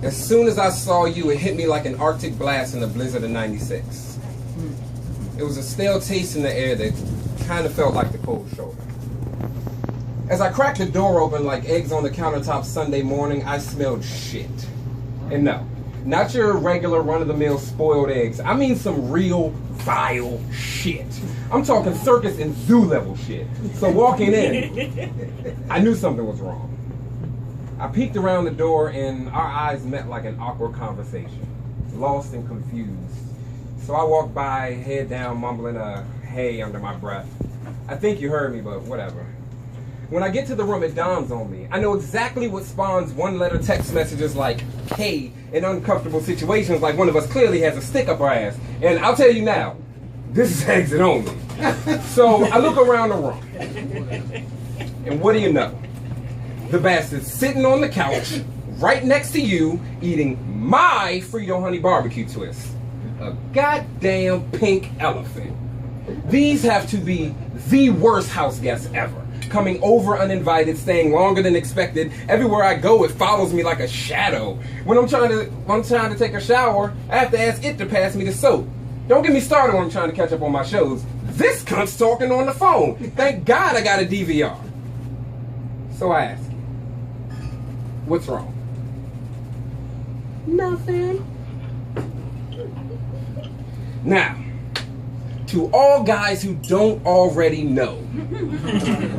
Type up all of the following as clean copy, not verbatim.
As soon as I saw you, it hit me like an Arctic blast in the blizzard of '96. It was a stale taste in the air that kind of felt like the cold shoulder. As I cracked the door open like eggs on the countertop Sunday morning, I smelled shit. And no, not your regular run-of-the-mill spoiled eggs. I mean some real vile shit. I'm talking circus and zoo level shit. So walking in, I knew something was wrong. I peeked around the door and our eyes met like an awkward conversation, lost and confused. So I walked by, head down, mumbling a hey under my breath. I think you heard me, but whatever. When I get to the room, it dawns on me. I know exactly what spawns one-letter text messages like hey in uncomfortable situations like one of us clearly has a stick up our ass. And I'll tell you now, this is exit only. So I look around the room. And what do you know? The bastard's sitting on the couch right next to you eating my Frito Honey Barbecue Twist. A goddamn pink elephant. These have to be the worst house guests ever. Coming over uninvited, staying longer than expected. Everywhere I go, it follows me like a shadow. When I'm trying to take a shower, I have to ask it to pass me the soap. Don't get me started when I'm trying to catch up on my shows. This cunt's talking on the phone. Thank God I got a DVR. So I ask you, what's wrong? Nothing. Now, to all guys who don't already know,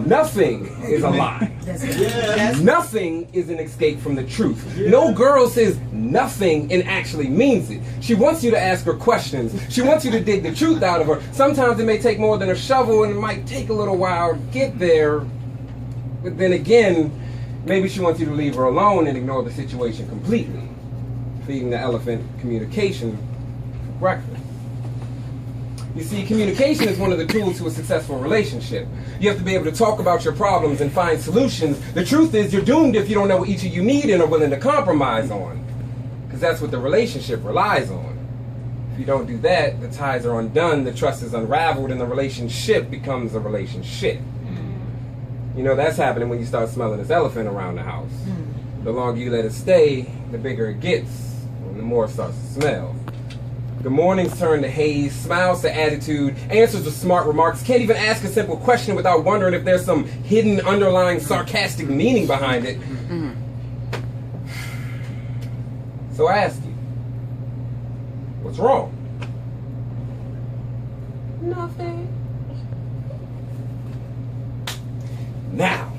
nothing is a lie. Yes. Nothing is an escape from the truth. Yeah. No girl says nothing and actually means it. She wants you to ask her questions. She wants you to dig the truth out of her. Sometimes it may take more than a shovel and it might take a little while to get there. But then again, maybe she wants you to leave her alone and ignore the situation completely. Feeding the elephant communication for breakfast. You see, communication is one of the tools to a successful relationship. You have to be able to talk about your problems and find solutions. The truth is, you're doomed if you don't know what each of you need and are willing to compromise on. Because that's what the relationship relies on. If you don't do that, the ties are undone, the trust is unraveled, and the relationship becomes a relationship. You know, that's happening when you start smelling this elephant around the house. The longer you let it stay, the bigger it gets, and the more it starts to smell. The mornings turn to haze, smiles to attitude, answers to smart remarks, can't even ask a simple question without wondering if there's some hidden underlying sarcastic meaning behind it. So I ask you, what's wrong? Nothing. Now,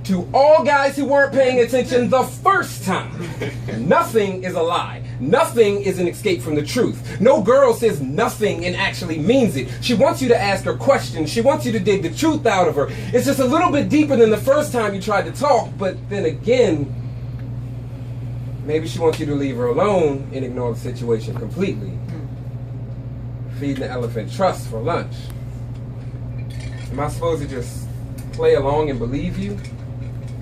to all guys who weren't paying attention the first time, nothing is a lie. Nothing is an escape from the truth. No girl says nothing and actually means it. She wants you to ask her questions. She wants you to dig the truth out of her. It's just a little bit deeper than the first time you tried to talk, but then again, maybe she wants you to leave her alone and ignore the situation completely. Feeding the elephant trust for lunch. Am I supposed to just play along and believe you?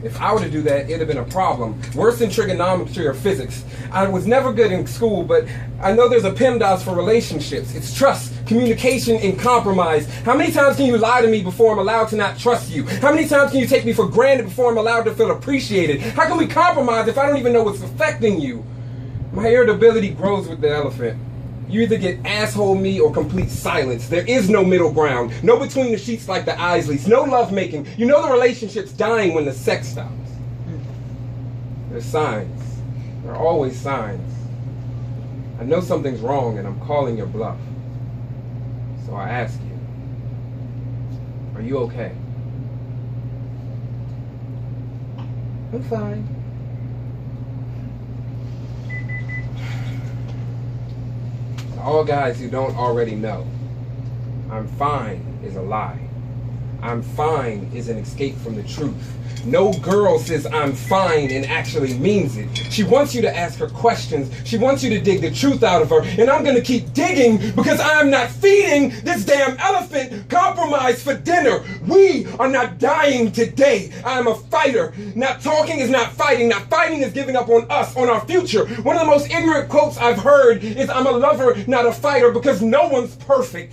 If I were to do that, it'd have been a problem. Worse than trigonometry or physics. I was never good in school, but I know there's a PEMDAS for relationships. It's trust, communication, and compromise. How many times can you lie to me before I'm allowed to not trust you? How many times can you take me for granted before I'm allowed to feel appreciated? How can we compromise if I don't even know what's affecting you? My irritability grows with the elephant. You either get asshole me or complete silence. There is no middle ground. No between the sheets like the Isleys. No love making. You know the relationship's dying when the sex stops. There's signs. There are always signs. I know something's wrong and I'm calling your bluff. So I ask you, are you okay? I'm fine. All guys who don't already know, I'm fine is a lie. I'm fine is an escape from the truth. No girl says I'm fine and actually means it. She wants you to ask her questions. She wants you to dig the truth out of her. And I'm going to keep digging because I'm not feeding this damn elephant compromise for dinner. We are not dying today. I am a fighter. Not talking is not fighting. Not fighting is giving up on us, on our future. One of the most ignorant quotes I've heard is I'm a lover, not a fighter, because no one's perfect.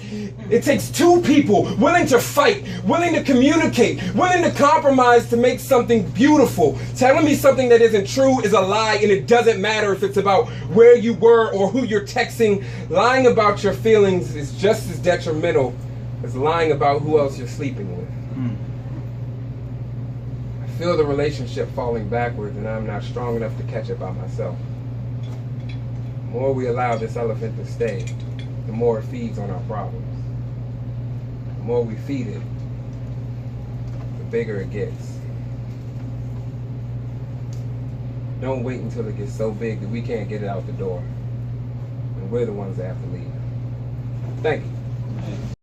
It takes two people willing to fight, willing willing to communicate, willing to compromise to make something beautiful. Telling me something that isn't true is a lie, and it doesn't matter if it's about where you were or who you're texting. Lying about your feelings is just as detrimental as lying about who else you're sleeping with. I feel the relationship falling backwards, and I'm not strong enough to catch it by myself. The more we allow this elephant to stay, the more it feeds on our problems. The more we feed it, the bigger it gets. Don't wait until it gets so big that we can't get it out the door, and we're the ones that have to leave. Thank you.